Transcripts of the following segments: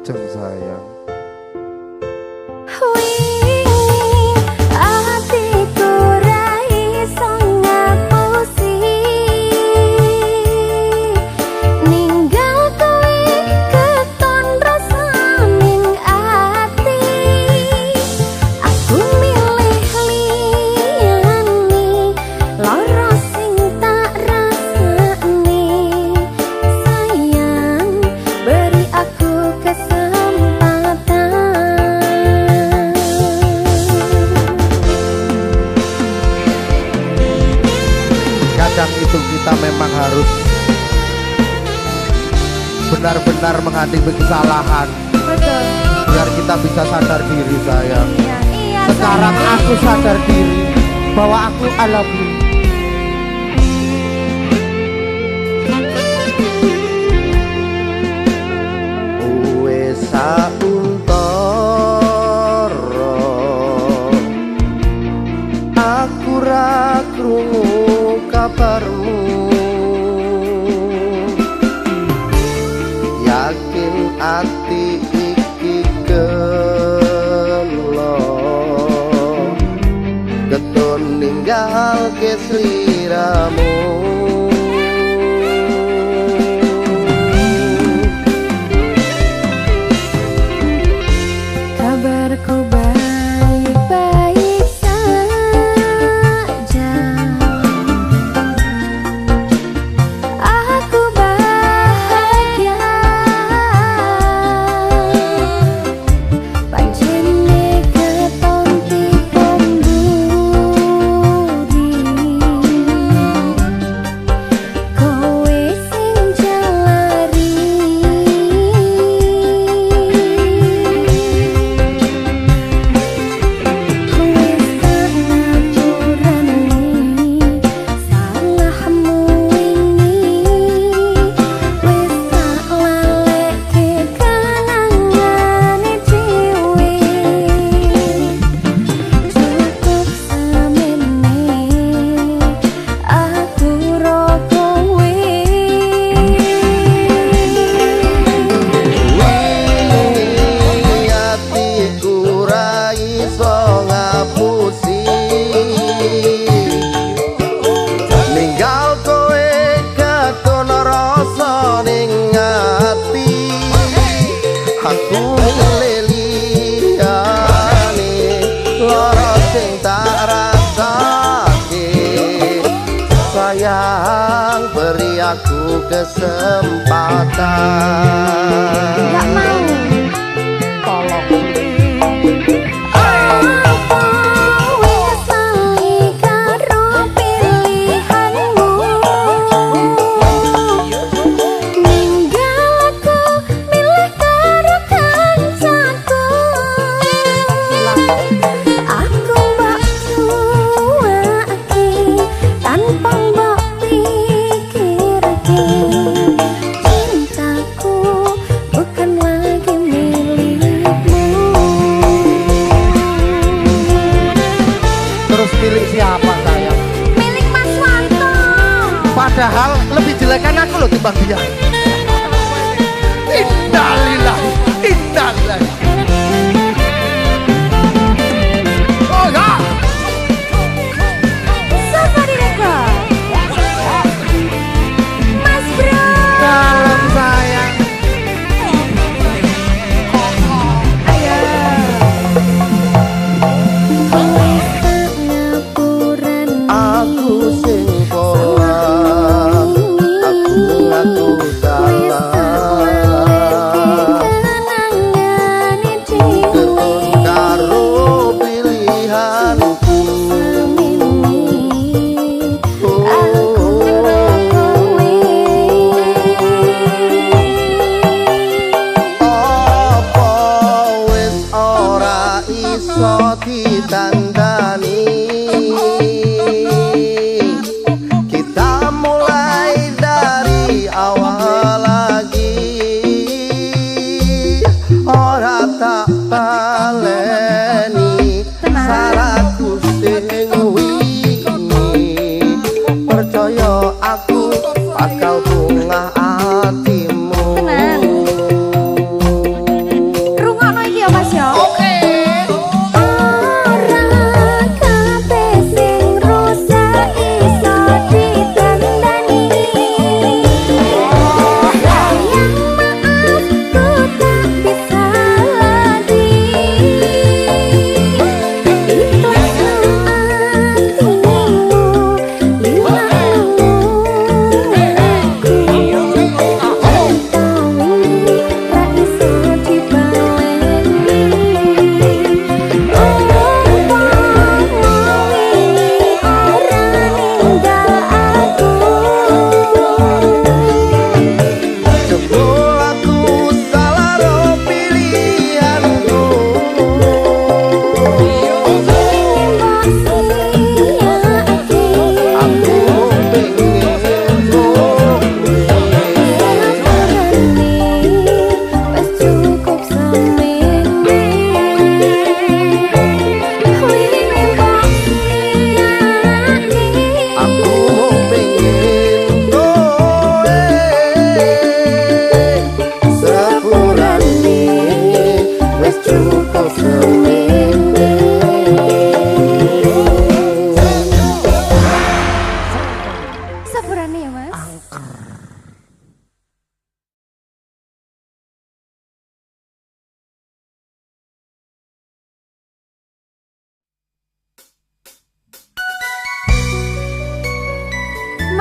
Ajeng sayang. Kadang itu kita memang harus benar-benar menghadapi kesalahan. Betul. Biar kita bisa sadar diri sayang. Iya, iya, sekarang sayang. aku sadar diri bahwa aku alami. Uwe sauntara aku ra krungu kabarmu, yakin ati iki gelo keton ninggal ke sliramu. Kabarku baik-baik saja. Aku bahagia. Pancene keton tipom budi. Kowe sing jalari. Sayang, beri aku kesempatan. Gak mau. Tolong. Milik siapa sayang? Milik Mas Wanto. Padahal lebih jelekan aku loh timbang dia. Innalillahi, innalillahi. Oh ya. Sofa direkod. Mas Bro. Dalam sayang. Ayo. Aku sing pola, aku ngaku salah. Ketun karo pilihanku. Apa wis ora iso ditandani. Kita mulai dari awal lagi. Ora tak baleni salahku sing wingi. Percaya aku bakal bungah hatimu.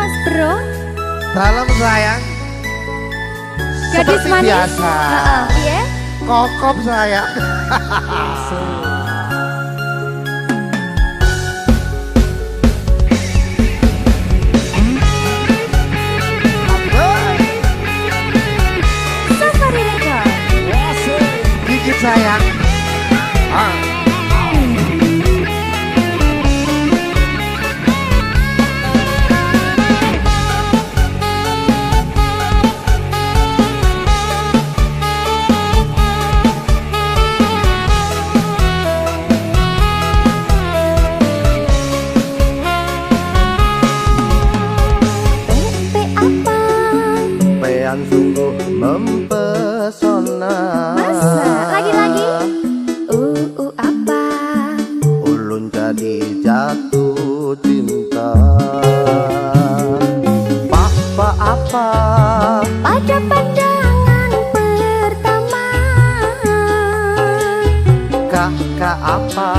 Mas Bro. Dalam sayang. Gadis Seperti manis. biasa. Iya. Kokop saya. Safari Record. Gigit sayang. Yang sungguh mempesona. Masa? Lagi-lagi? Apa? Ulun jadi jatuh cinta. Papa apa? Pada pandangan pertama. Kakak apa?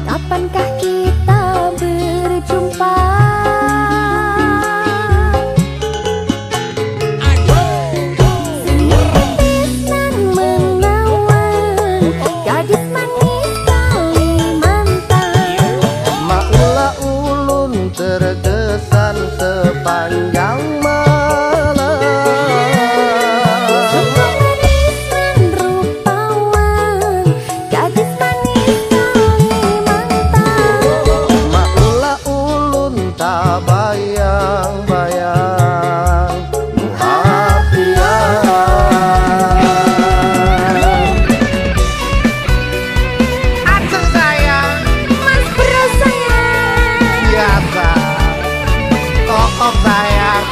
Kapankah kita berjumpa? Terkesan sepanjang malam. Sungguh manis dan rupawan, gadis manis Kalimantan. Maklah ulun tak bayang-bayang muhafian. Aceng sayang, Mas Bro sayang. biasa. Kokok sayang.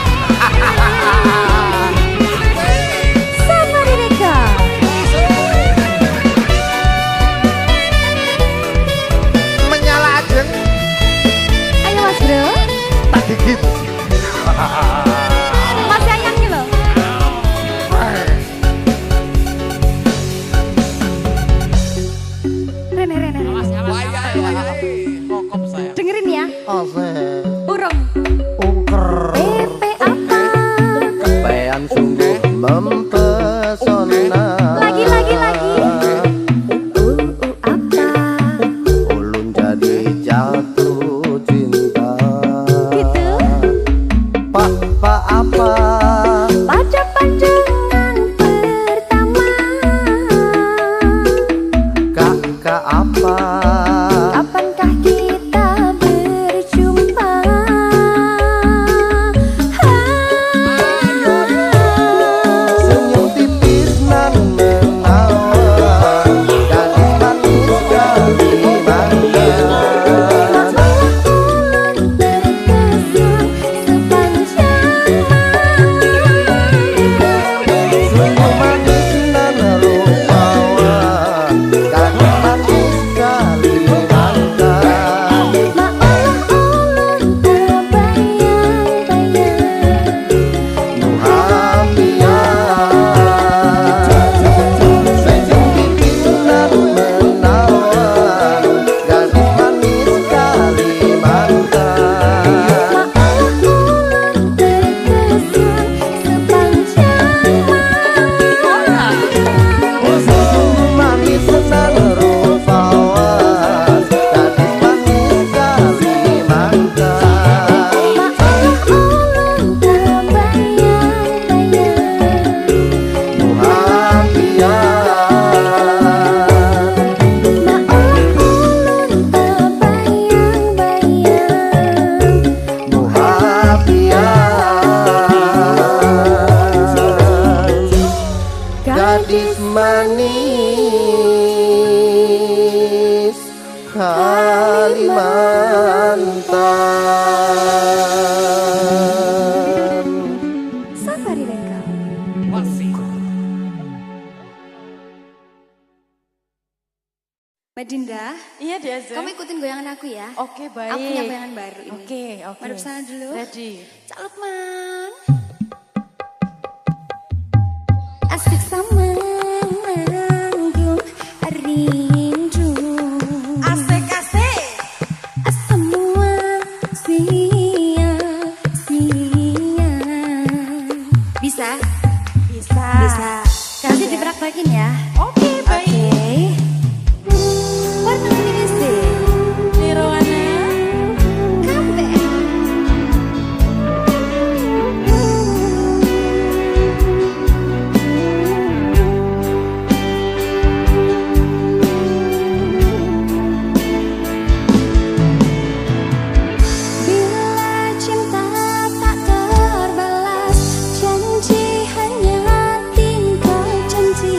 Safari Record. Menyala ajeng. Ayo Mas Bro. Tak dikit. Mas sayang nih loh. Rene. Dengerin ya. Asik. Urung. Ungker. PP apa? Kepean sungguh mempesona. Lagi. Apa? Ulun jadi jatuh cinta. Gitu? Papa apa? Pada pandangan pertama. Kakak apa? Kapankah kita berjumpa? Senyum tipis nan menawan, gadis manis Kalimantan. Ulun terkesan sepanjang Senyum manis nan rupawan, gadis manis Kalimantan. ulun terbayang-bayang. Muhafian. Senyum tipis nan menawan, gadis manis Kalimantan. Ulun terkesan sepanjang Senyum manis nan rupawan, gadis manis Kalimantan. ulun terbayang-bayang. Gadis manis Kalimantan. Safari Record. Mbak Dinda, Iya Deza. kamu ikutin goyangan aku ya. Oke baik. Aku punya goyangan baru ini. Oke. Madep sana dulu. Ready. Cak Lukman. Asik sama nanggung rindu. Asik. Semua sia-sia. Bisa? Bisa. Bisa. Nanti dipraktekin ya. Oke, baik. Warna ini sih. Nirwana. Kabeh. Bila cinta tak terbalas, janji hanya tinggal janji.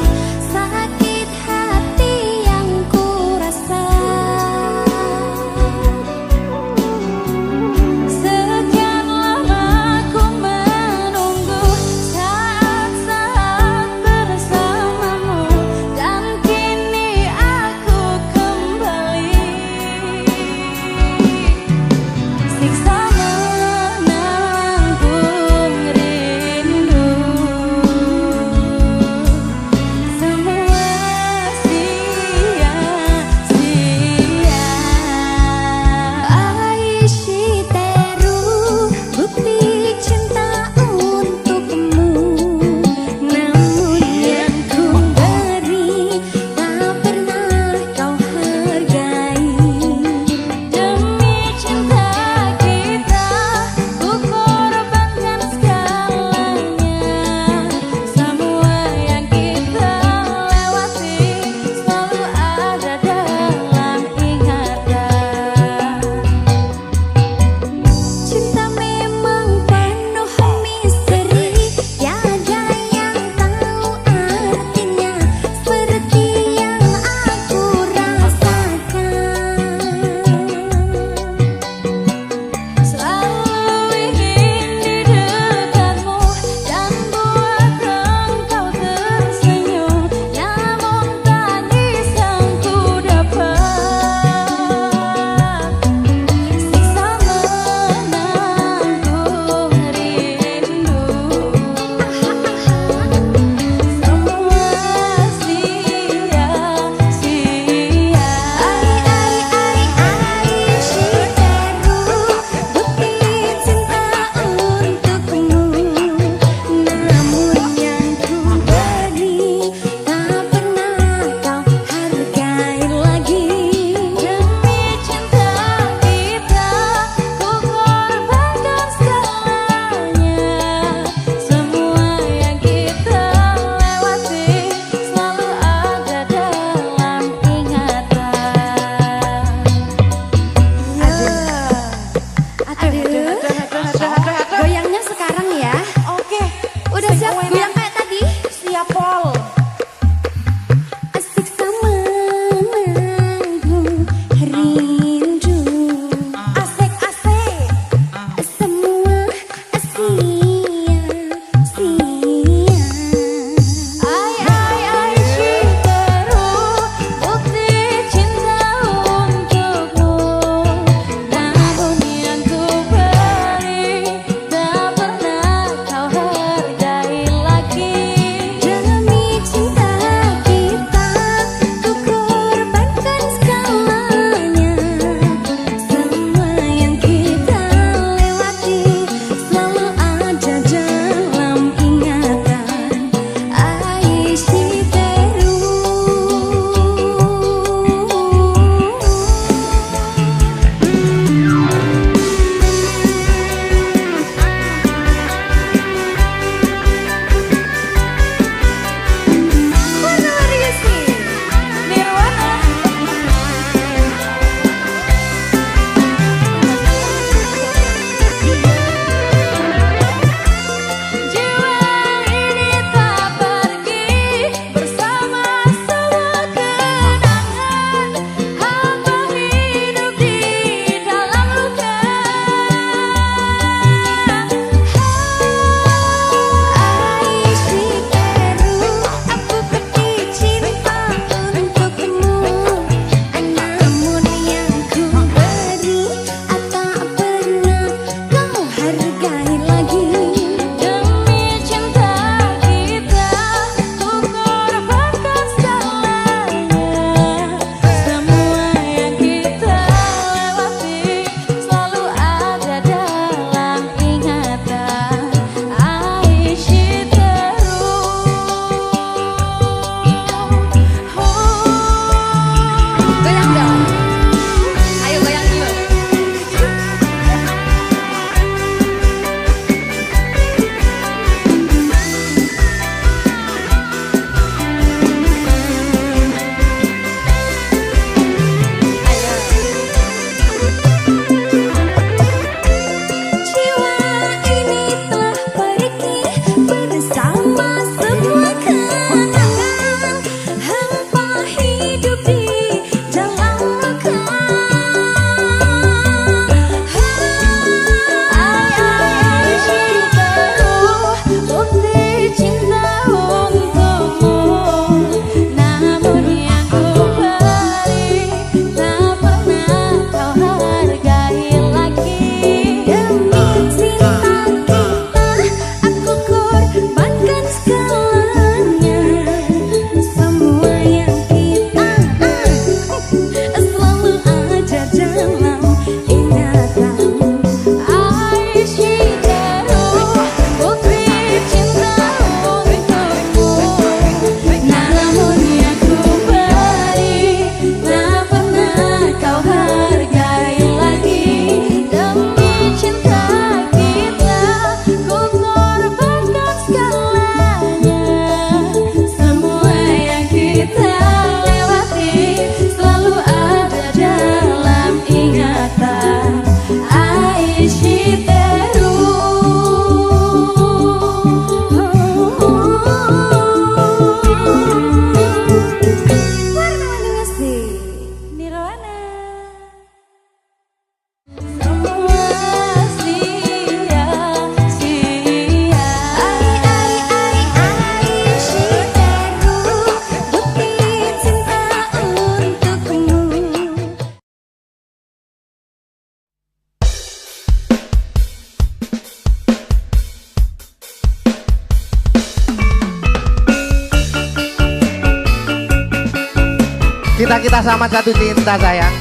Kita sama jatuh cinta sayang.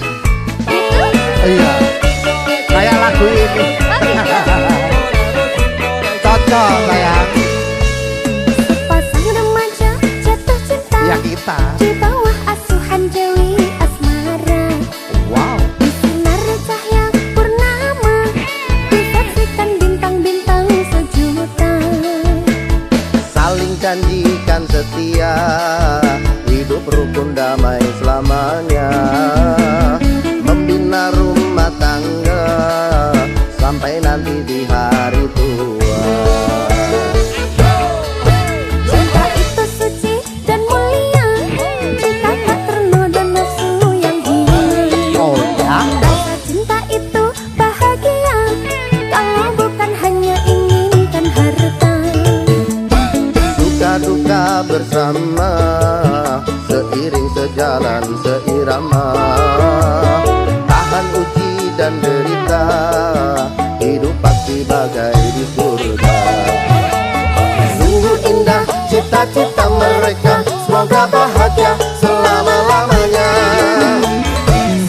Itu? Iya. Kayak lagu ini. Cocok sayang. Sepasang remaja jatuh cinta Ya kita. di bawah asuhan Dewi Asmara. Wow. Di sinar cahaya purnama disaksikan bintang-bintang sejuta. Saling janjikan setia, hidup rukun damai selamanya, membina rumah tangga sampai nanti di hari tua. Cinta itu suci dan mulia jika tak ternoda nafsu yang hina. Oh ya. Rasa cinta itu bahagia kalau bukan hanya inginkan harta. Suka duka bersama, seiring sejalan seirama, tahan uji dan derita, hidup pasti bagai di surga. Sungguh indah cita-cita mereka, semoga bahagia selama-lamanya.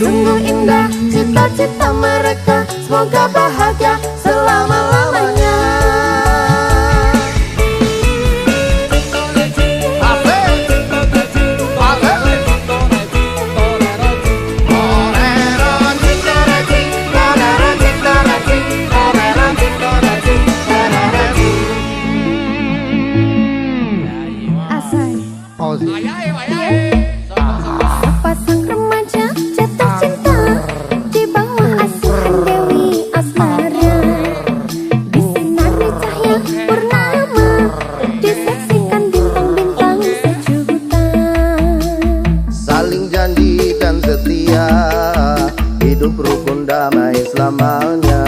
Sungguh indah cita-cita mereka, semoga bahagia selama-lamanya. Asal Oh, sepasang remaja jatuh cinta di bawah asuhan Dewi Asmara. Di sinari cahaya purnama disaksikan bintang-bintang sejuta. Saling janjikan setia, hidup rukun damai selamanya,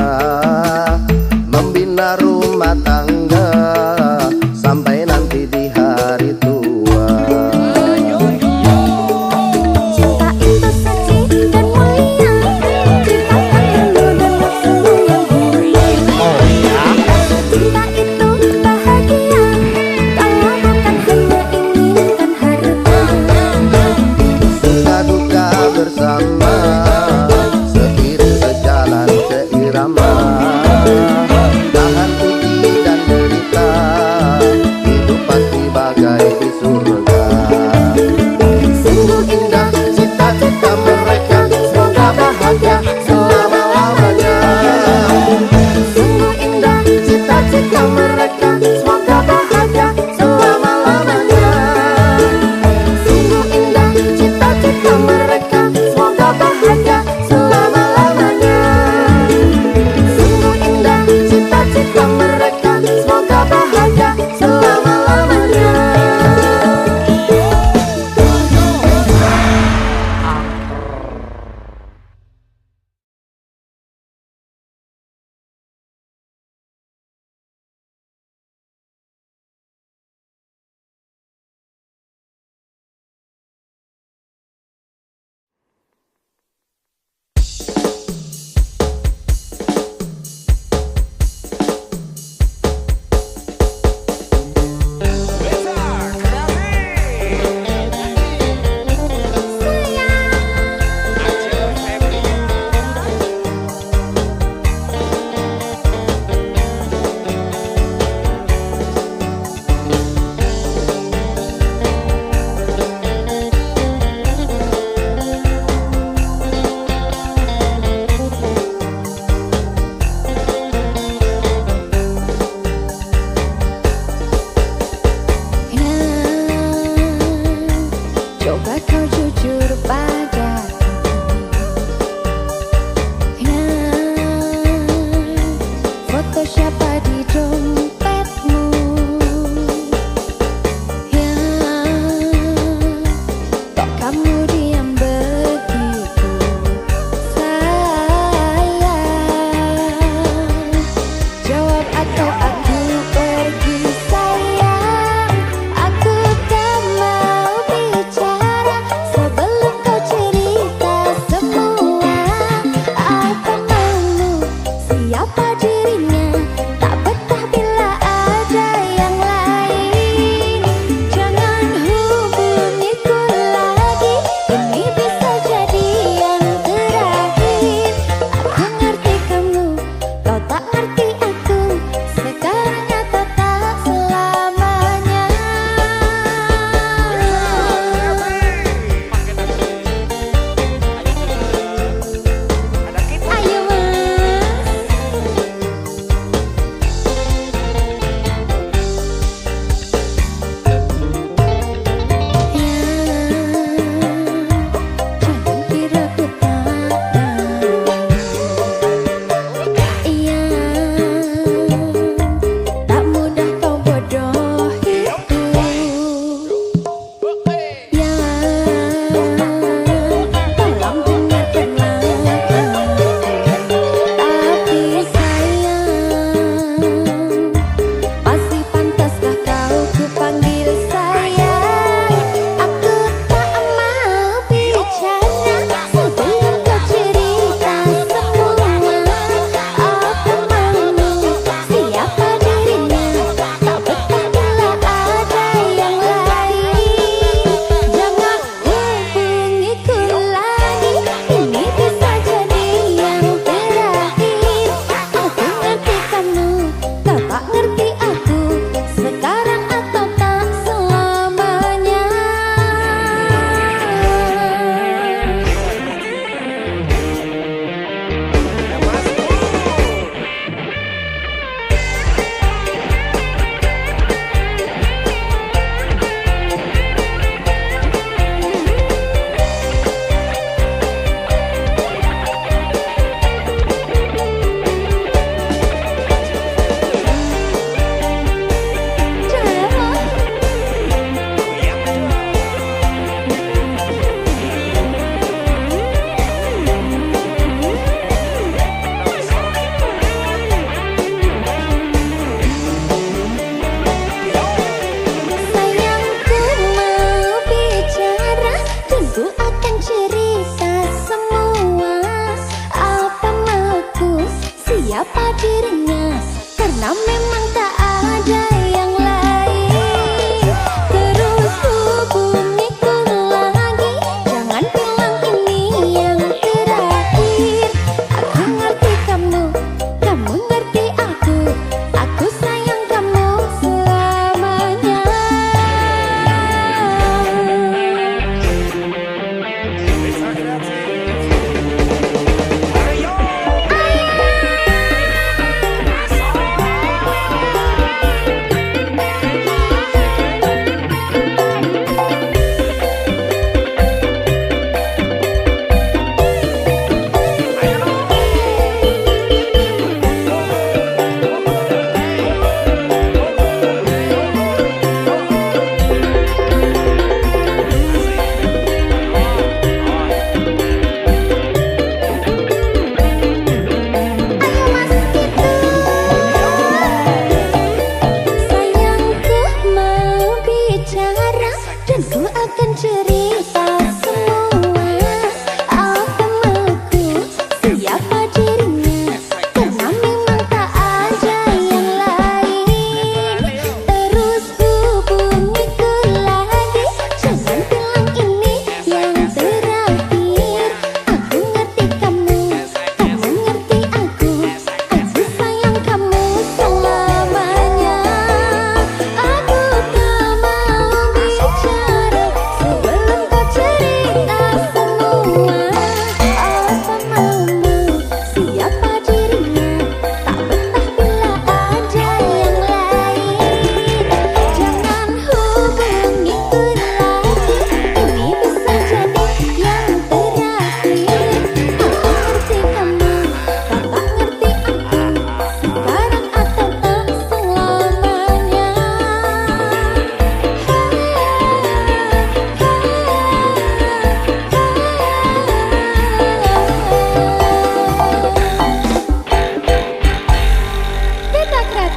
membina rumah tangga sampai nanti di hari tua. Cinta itu suci dan mulia jika tak ternoda nafsu yang hina. Rasa cinta itu bahagia kalau bukan hanya inginkan harta. Suka duka bersama, seiring sejalan seirama, tahan uji dan derita, hidup pasti bagai di surga. Sungguh indah cita-cita mereka, semoga bahagia selama-lamanya. Sungguh indah cita-cita mereka, semoga bahagia selama-lamanya. Sungguh indah cita-cita mereka, semoga bahagia selama-lamanya. Sungguh indah cita-cita mereka, semoga bahagia selama-lamanya. Coba kau jujur padaku. Foto siapa di dompetmu? Kok kamu diam begitu, sayang? Jawab atau aku pergi, sayang. Aku tak mau bicara sebelum kau cerita semua. Apa maumu, siapa dirinya? Tak betah bila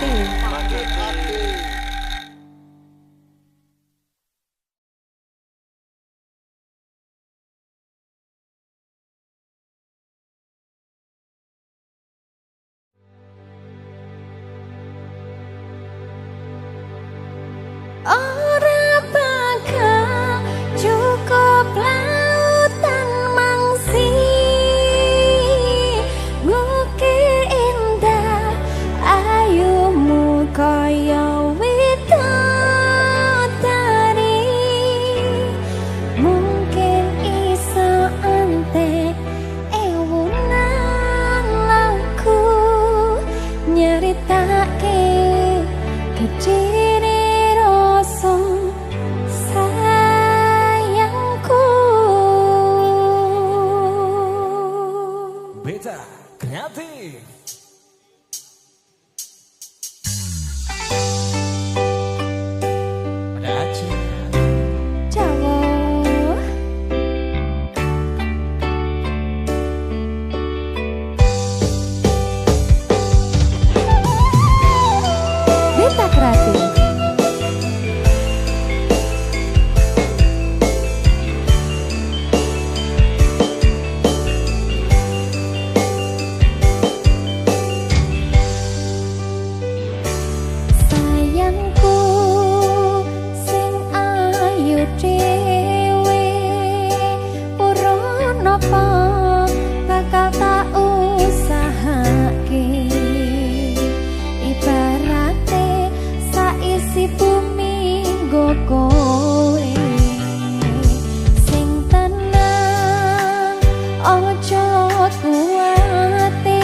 hati. Ora bakal cukup lautan mangsi ngukir indah ayumu kaya widodari mungkin iso antek ewunan laku nyeritake keciri sayangku. Beta Kreatif. Ada Aceh. Jawa. Beta Kreatif. Sayangku sing ayu dhewe urun apa bakal tak usahake ibarate saisi bumi nggo kowe sing tenang ojo kuwatir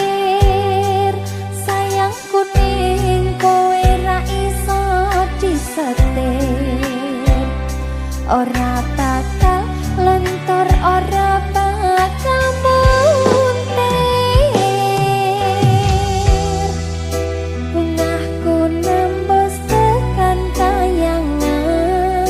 sayangku ning kowe ra iso disetir ora bakal lentur ora bakal muntir bungahku nembus tekan kayangan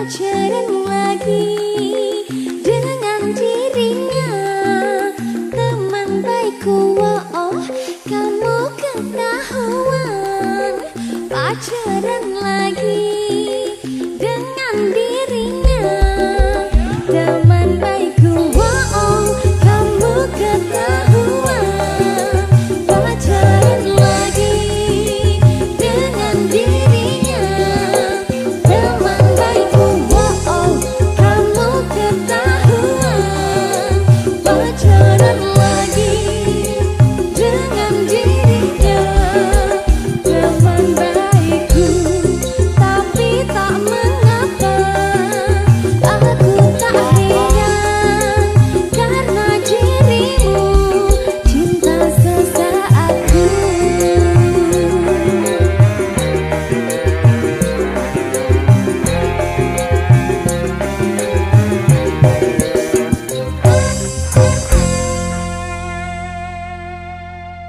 pacaran lagi dengan dirinya. Teman baikku, oh kamu ketahuan pacaran lagi dengan dirinya. Teman baikku, oh kamu ketahuan pacaran lagi dengan dirinya. Teman baikku, oh kamu ketahuan pacaran lagi dengan dirinya. Teman baikku, tapi tak mengapa aku tak heran karena dirimu cinta sesaatku.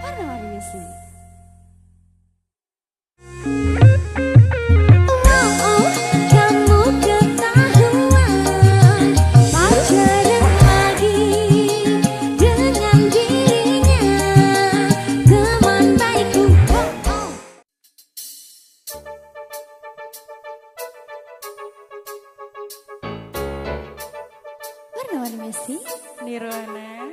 Warna-warni musik. Oh, kamu ketahuan pacaran lagi dengan dirinya. Teman baikku, oh. Warna-warni musik. Nirwana